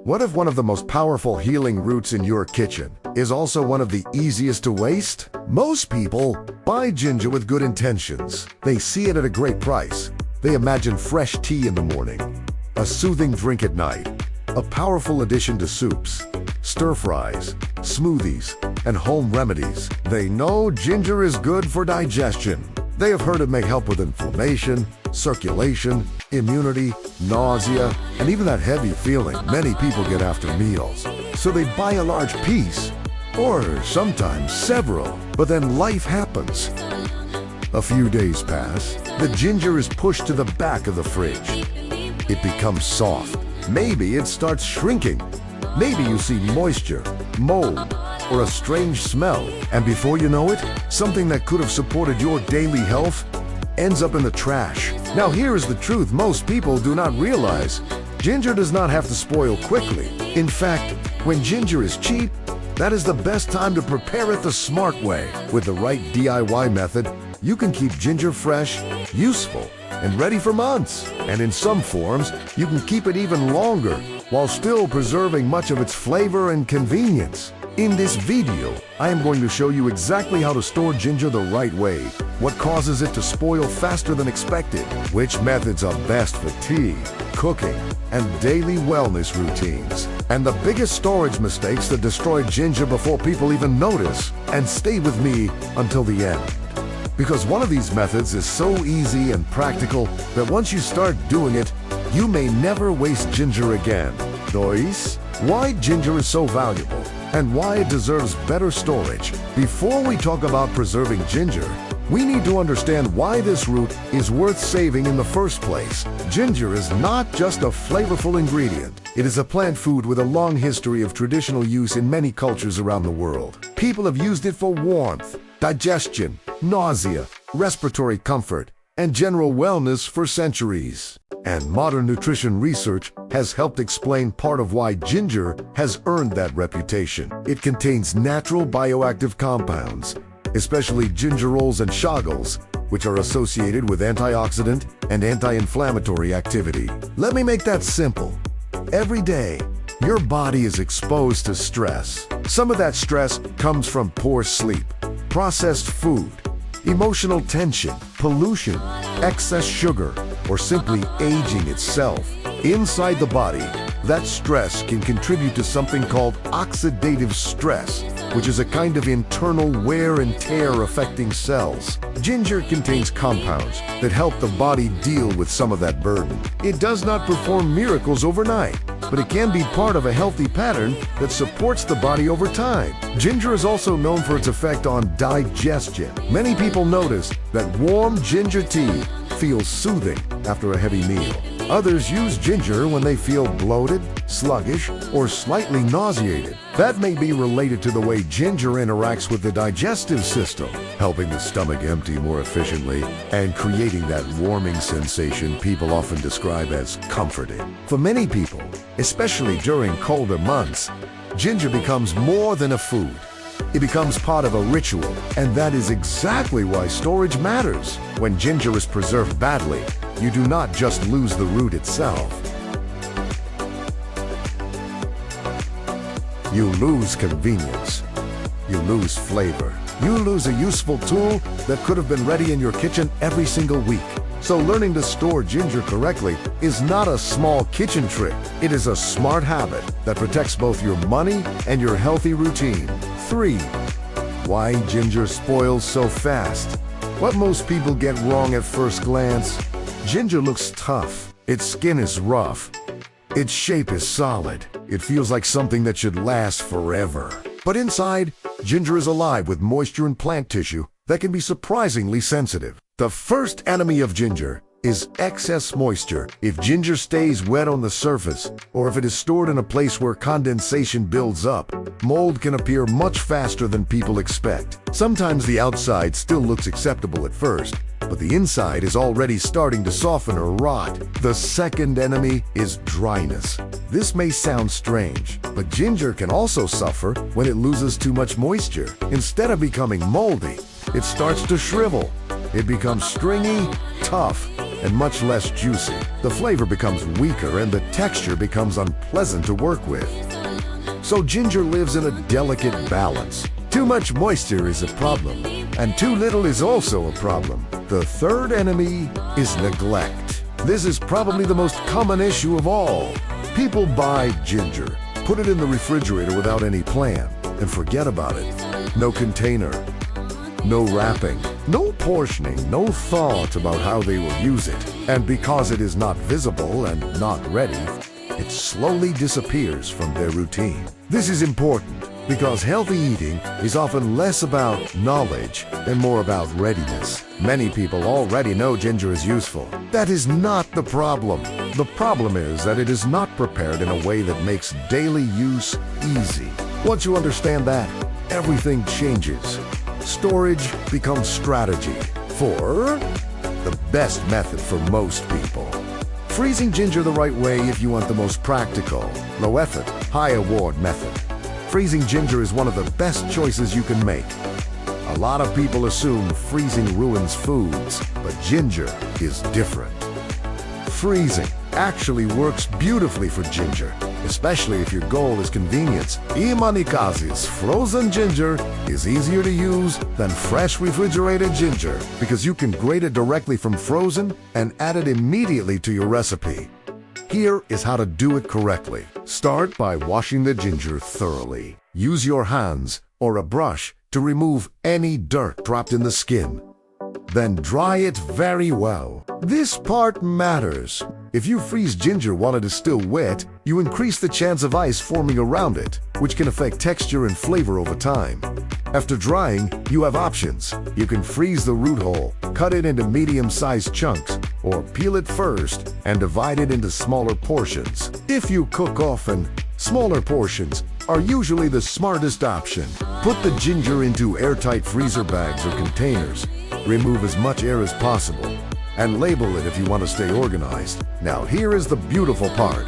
What if one of the most powerful healing roots in your kitchen is also one of the easiest to waste? Most people buy ginger with good intentions. They see it at a great price. They imagine fresh tea in the morning, a soothing drink at night, a powerful addition to soups, stir-fries, smoothies, and home remedies. They know ginger is good for digestion. They have heard it may help with inflammation, circulation, immunity, nausea, and even that heavy feeling many people get after meals. So they buy a large piece, or sometimes several. But then life happens. A few days pass. The ginger is pushed to the back of the fridge. It becomes soft. Maybe it starts shrinking. Maybe you see moisture, mold, or a strange smell. And before you know it, something that could have supported your daily health ends up in the trash. Now here is the truth most people do not realize. Ginger does not have to spoil quickly. In fact, when ginger is cheap, that is the best time to prepare it the smart way. With the right DIY method, you can keep ginger fresh, useful, and ready for months. And in some forms, you can keep it even longer while still preserving much of its flavor and convenience. In this video, I am going to show you exactly how to store ginger the right way, what causes it to spoil faster than expected, which methods are best for tea, cooking, and daily wellness routines, and the biggest storage mistakes that destroy ginger before people even notice. And stay with me until the end, because one of these methods is so easy and practical that once you start doing it, you may never waste ginger again. 2. Why ginger is so valuable and why it deserves better storage. Before we talk about preserving ginger, we need to understand why this root is worth saving in the first place. Ginger is not just a flavorful ingredient. It is a plant food with a long history of traditional use in many cultures around the world. People have used it for warmth, digestion, nausea, respiratory comfort, and general wellness for centuries. And modern nutrition research has helped explain part of why ginger has earned that reputation. It contains natural bioactive compounds, especially gingerols and shagols, which are associated with antioxidant and anti-inflammatory activity. Let me make that simple. Every day, your body is exposed to stress. Some of that stress comes from poor sleep, processed food, emotional tension, pollution, excess sugar, or simply aging itself. Inside the body, that stress can contribute to something called oxidative stress, which is a kind of internal wear and tear affecting cells. Ginger contains compounds that help the body deal with some of that burden. It does not perform miracles overnight, but it can be part of a healthy pattern that supports the body over time. Ginger is also known for its effect on digestion. Many people notice that warm ginger tea feels soothing after a heavy meal. Others use ginger when they feel bloated, sluggish, or slightly nauseated. That may be related to the way ginger interacts with the digestive system, helping the stomach empty more efficiently and creating that warming sensation people often describe as comforting. For many people, especially during colder months, ginger becomes more than a food. It becomes part of a ritual, and that is exactly why storage matters. When ginger is preserved badly, you do not just lose the root itself. You lose convenience. You lose flavor. You lose a useful tool that could have been ready in your kitchen every single week. So learning to store ginger correctly is not a small kitchen trick. It is a smart habit that protects both your money and your healthy routine. 3. Why ginger spoils so fast. What most people get wrong at first glance. Ginger looks tough. Its skin is rough. Its shape is solid. It feels like something that should last forever. But inside, ginger is alive with moisture and plant tissue that can be surprisingly sensitive. The first enemy of ginger is excess moisture. If ginger stays wet on the surface, or if it is stored in a place where condensation builds up, mold can appear much faster than people expect. Sometimes the outside still looks acceptable at first, but the inside is already starting to soften or rot. The second enemy is dryness. This may sound strange, but ginger can also suffer when it loses too much moisture. Instead of becoming moldy, it starts to shrivel. It becomes stringy, tough, and much less juicy. The flavor becomes weaker and the texture becomes unpleasant to work with. So ginger lives in a delicate balance. Too much moisture is a problem, and too little is also a problem. The third enemy is neglect. This is probably the most common issue of all. People buy ginger, put it in the refrigerator without any plan, and forget about it. No container, no wrapping, no portioning, no thought about how they will use it. And because it is not visible and not ready, it slowly disappears from their routine. This is important because healthy eating is often less about knowledge and more about readiness. Many people already know ginger is useful. That is not the problem. The problem is that it is not prepared in a way that makes daily use easy. Once you understand that, everything changes. Storage becomes strategy for the best method for most people. Freezing ginger the right way if you want the most practical, low-effort, high-award method. Freezing ginger is one of the best choices you can make. A lot of people assume freezing ruins foods, but ginger is different. Freezing actually works beautifully for ginger, especially if your goal is convenience. Imanikazi's frozen ginger is easier to use than fresh refrigerated ginger because you can grate it directly from frozen and add it immediately to your recipe. Here is how to do it correctly. Start by washing the ginger thoroughly. Use your hands or a brush to remove any dirt trapped in the skin. Then dry it very well. This part matters. If you freeze ginger while it is still wet, you increase the chance of ice forming around it, which can affect texture and flavor over time. After drying, you have options. You can freeze the root whole, cut it into medium-sized chunks, or peel it first and divide it into smaller portions. If you cook often, smaller portions are usually the smartest option. Put the ginger into airtight freezer bags or containers. Remove as much air as possible, and label it if you want to stay organized. Now here is the beautiful part.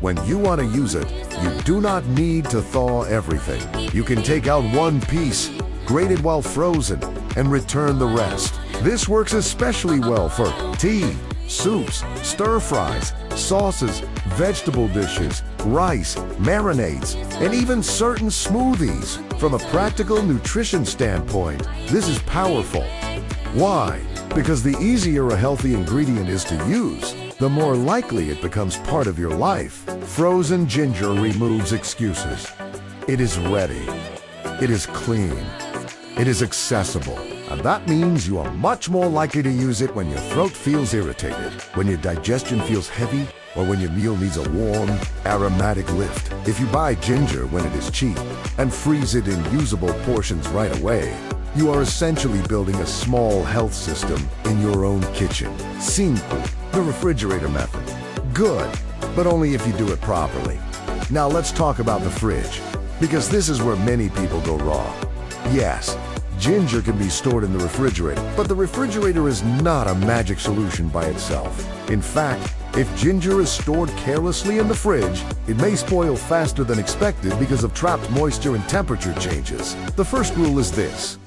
When you want to use it, you do not need to thaw everything. You can take out one piece, grate it while frozen, and return the rest. This works especially well for tea, soups, stir-fries, sauces, vegetable dishes, rice, marinades, and even certain smoothies. From a practical nutrition standpoint, this is powerful. Why? Because the easier a healthy ingredient is to use, the more likely it becomes part of your life. Frozen ginger removes excuses. It is ready. It is clean. It is accessible. And that means you are much more likely to use it when your throat feels irritated, when your digestion feels heavy, or when your meal needs a warm, aromatic lift. If you buy ginger when it is cheap and freeze it in usable portions right away, you are essentially building a small health system in your own kitchen. Simple, the refrigerator method. Good, but only if you do it properly. Now let's talk about the fridge, because this is where many people go wrong. Yes, ginger can be stored in the refrigerator, but the refrigerator is not a magic solution by itself. In fact, if ginger is stored carelessly in the fridge, it may spoil faster than expected because of trapped moisture and temperature changes. The first rule is this: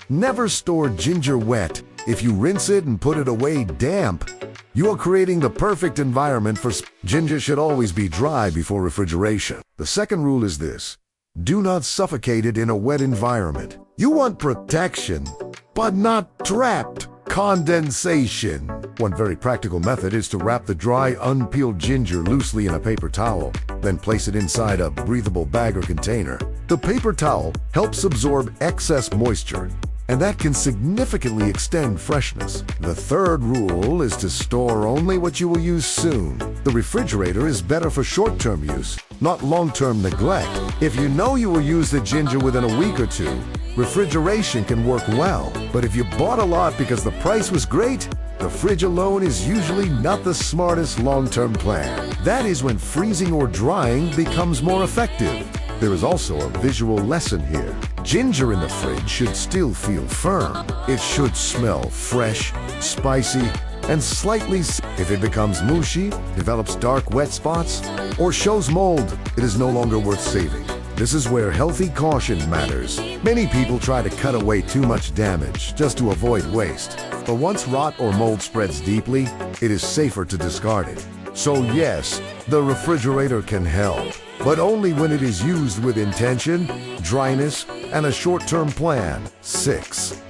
never store ginger wet. If you rinse it and put it away damp, you are creating the perfect environment for ginger should always be dry before refrigeration. The second rule is this: do not suffocate it in a wet environment. You want protection, but not trapped condensation. One very practical method is to wrap the dry, unpeeled ginger loosely in a paper towel, then place it inside a breathable bag or container. The paper towel helps absorb excess moisture, and that can significantly extend freshness. The third rule is to store only what you will use soon. The refrigerator is better for short-term use, not long-term neglect. If you know you will use the ginger within a week or two, refrigeration can work well. But if you bought a lot because the price was great, the fridge alone is usually not the smartest long-term plan. That is when freezing or drying becomes more effective. There is also a visual lesson here. Ginger in the fridge should still feel firm. It should smell fresh, spicy, and slightly. If it becomes mushy, develops dark wet spots, or shows mold, it is no longer worth saving. This is where healthy caution matters. Many people try to cut away too much damage just to avoid waste. But once rot or mold spreads deeply, it is safer to discard it. So yes, the refrigerator can help, but only when it is used with intention, dryness, and a short-term plan. 6.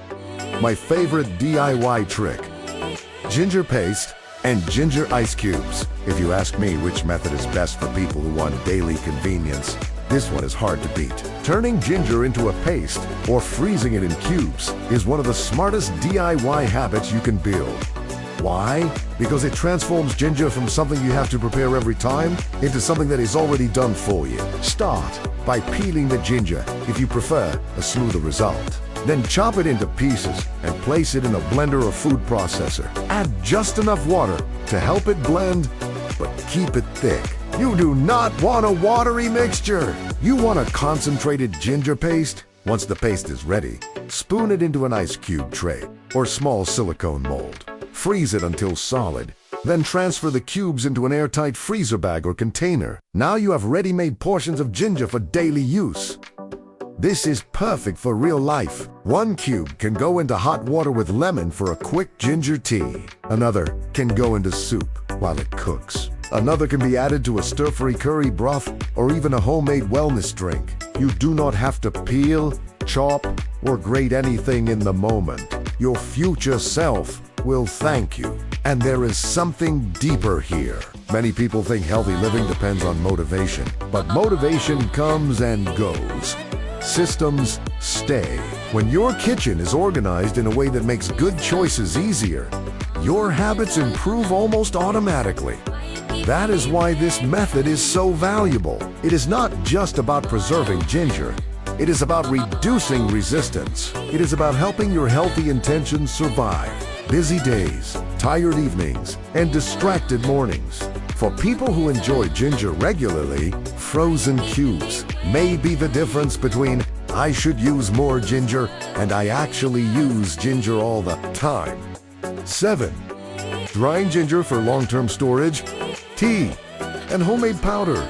My favorite DIY trick: ginger paste and ginger ice cubes. If you ask me which method is best for people who want daily convenience, this one is hard to beat. Turning ginger into a paste or freezing it in cubes is one of the smartest DIY habits you can build. Why? Because it transforms ginger from something you have to prepare every time into something that is already done for you. Start by peeling the ginger if you prefer a smoother result. Then chop it into pieces and place it in a blender or food processor. Add just enough water to help it blend, but keep it thick. You do not want a watery mixture. You want a concentrated ginger paste. Once the paste is ready, spoon it into an ice cube tray or small silicone mold. Freeze it until solid. Then transfer the cubes into an airtight freezer bag or container. Now you have ready-made portions of ginger for daily use. This is perfect for real life. One cube can go into hot water with lemon for a quick ginger tea. Another can go into soup while it cooks. Another can be added to a stir-fry curry broth or even a homemade wellness drink. You do not have to peel, chop, or grate anything in the moment. Your future self will thank you. And there is something deeper here. Many people think healthy living depends on motivation, but motivation comes and goes. Systems stay. When your kitchen is organized in a way that makes good choices easier, your habits improve almost automatically. That is why this method is so valuable. It is not just about preserving ginger. It is about reducing resistance. It is about helping your healthy intentions survive busy days, tired evenings, and distracted mornings. For people who enjoy ginger regularly, frozen cubes may be the difference between "I should use more ginger" and "I actually use ginger all the time." 7. Drying ginger for long-term storage, tea, and homemade powder.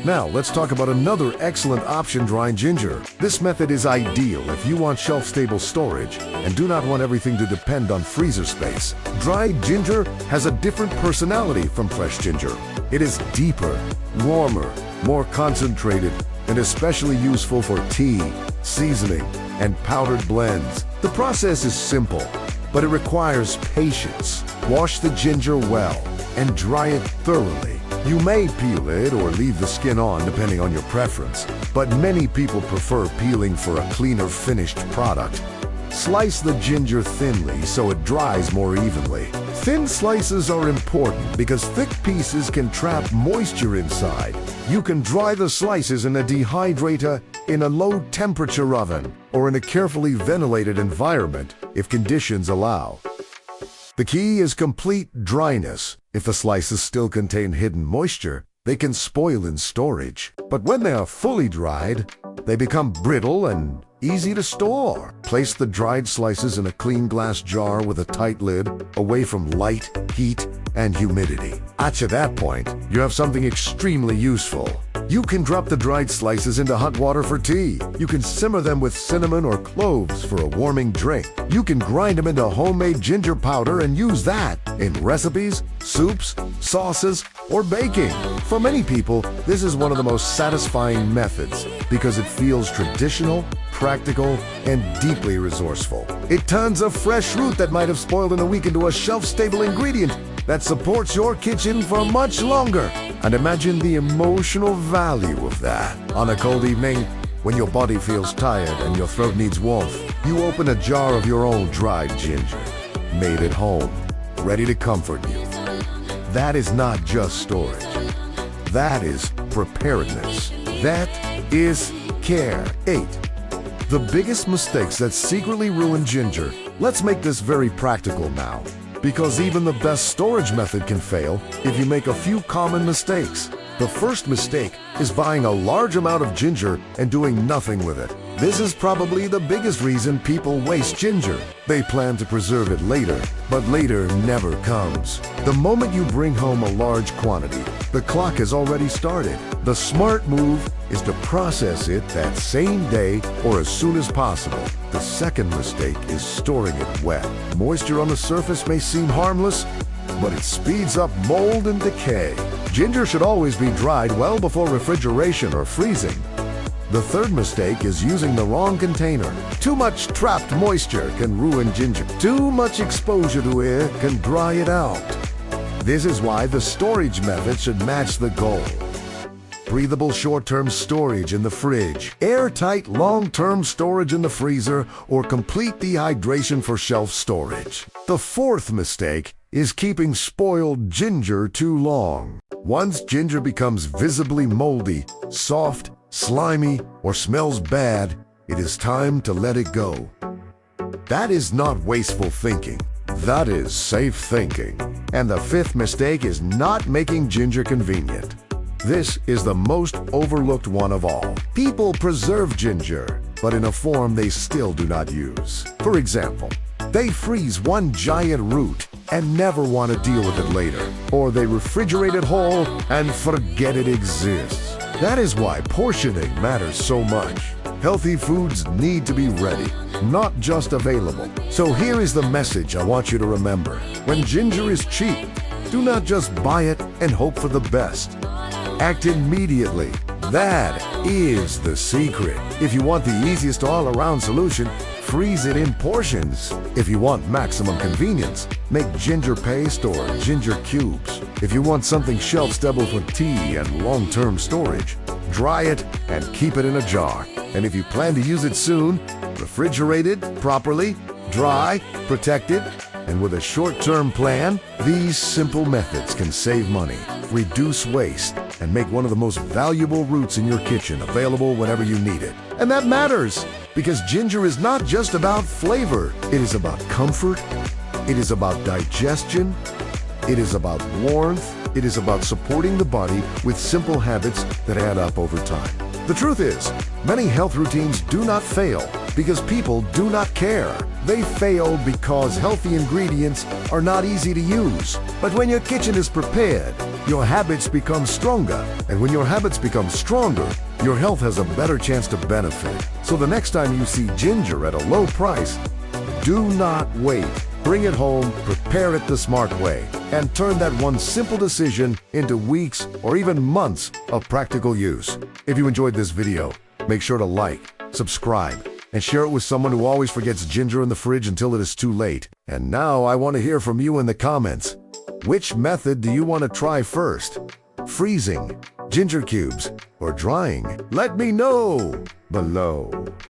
Now, let's talk about another excellent option: drying ginger. This method is ideal if you want shelf-stable storage and do not want everything to depend on freezer space. Dried ginger has a different personality from fresh ginger. It is deeper, warmer, more concentrated, and especially useful for tea, seasoning, and powdered blends. The process is simple, but it requires patience. Wash the ginger well and dry it thoroughly. You may peel it or leave the skin on depending on your preference, but many people prefer peeling for a cleaner finished product. Slice the ginger thinly so it dries more evenly. Thin slices are important because thick pieces can trap moisture inside. You can dry the slices in a dehydrator in a low-temperature oven or in a carefully ventilated environment if conditions allow. The key is complete dryness. If the slices still contain hidden moisture, they can spoil in storage. But when they are fully dried, they become brittle and easy to store. Place the dried slices in a clean glass jar with a tight lid, away from light, heat, and humidity. At that point, you have something extremely useful. You can drop the dried slices into hot water for tea. You can simmer them with cinnamon or cloves for a warming drink. You can grind them into homemade ginger powder and use that in recipes, soups, sauces, or baking. For many people, this is one of the most satisfying methods because it feels traditional, practical, and deeply resourceful. It turns a fresh root that might have spoiled in a week into a shelf-stable ingredient that supports your kitchen for much longer. And imagine the emotional value of that. On a cold evening, when your body feels tired and your throat needs warmth, you open a jar of your own dried ginger, made at home, ready to comfort you. That is not just storage. That is preparedness. That is care. 8. The biggest mistakes that secretly ruin ginger. Let's make this very practical now, because even the best storage method can fail if you make a few common mistakes. The first mistake is buying a large amount of ginger and doing nothing with it. This is probably the biggest reason people waste ginger. They plan to preserve it later, but later never comes. The moment you bring home a large quantity, the clock has already started. The smart move is to process it that same day or as soon as possible. The second mistake is storing it wet. Moisture on the surface may seem harmless, but it speeds up mold and decay. Ginger should always be dried well before refrigeration or freezing. The third mistake is using the wrong container. Too much trapped moisture can ruin ginger. Too much exposure to air can dry it out. This is why the storage method should match the goal. Breathable short-term storage in the fridge, airtight long-term storage in the freezer, or complete dehydration for shelf storage. The fourth mistake is keeping spoiled ginger too long. Once ginger becomes visibly moldy, soft, slimy, or smells bad, it is time to let it go. That is not wasteful thinking. That is safe thinking. And the fifth mistake is not making ginger convenient. This is the most overlooked one of all. People preserve ginger, but in a form they still do not use. For example, they freeze one giant root and never want to deal with it later. Or they refrigerate it whole and forget it exists. That is why portioning matters so much. Healthy foods need to be ready, not just available. So here is the message I want you to remember. When ginger is cheap, do not just buy it and hope for the best. Act immediately. That is the secret. If you want the easiest all-around solution, freeze it in portions. If you want maximum convenience, make ginger paste or ginger cubes. If you want something shelf-stable for tea and long-term storage, dry it and keep it in a jar. And if you plan to use it soon, refrigerate it properly, dry, protect it, and with a short-term plan, these simple methods can save money, reduce waste, and make one of the most valuable roots in your kitchen available whenever you need it. And that matters, because ginger is not just about flavor. It is about comfort. It is about digestion. It is about warmth. It is about supporting the body with simple habits that add up over time. The truth is, many health routines do not fail because people do not care. They fail because healthy ingredients are not easy to use. But when your kitchen is prepared, your habits become stronger. And when your habits become stronger, your health has a better chance to benefit. So the next time you see ginger at a low price, do not wait. Bring it home, prepare it the smart way, and turn that one simple decision into weeks or even months of practical use. If you enjoyed this video, make sure to like, subscribe, and share it with someone who always forgets ginger in the fridge until it is too late. And now I want to hear from you in the comments. Which method do you want to try first? Freezing, ginger cubes, or drying? Let me know below.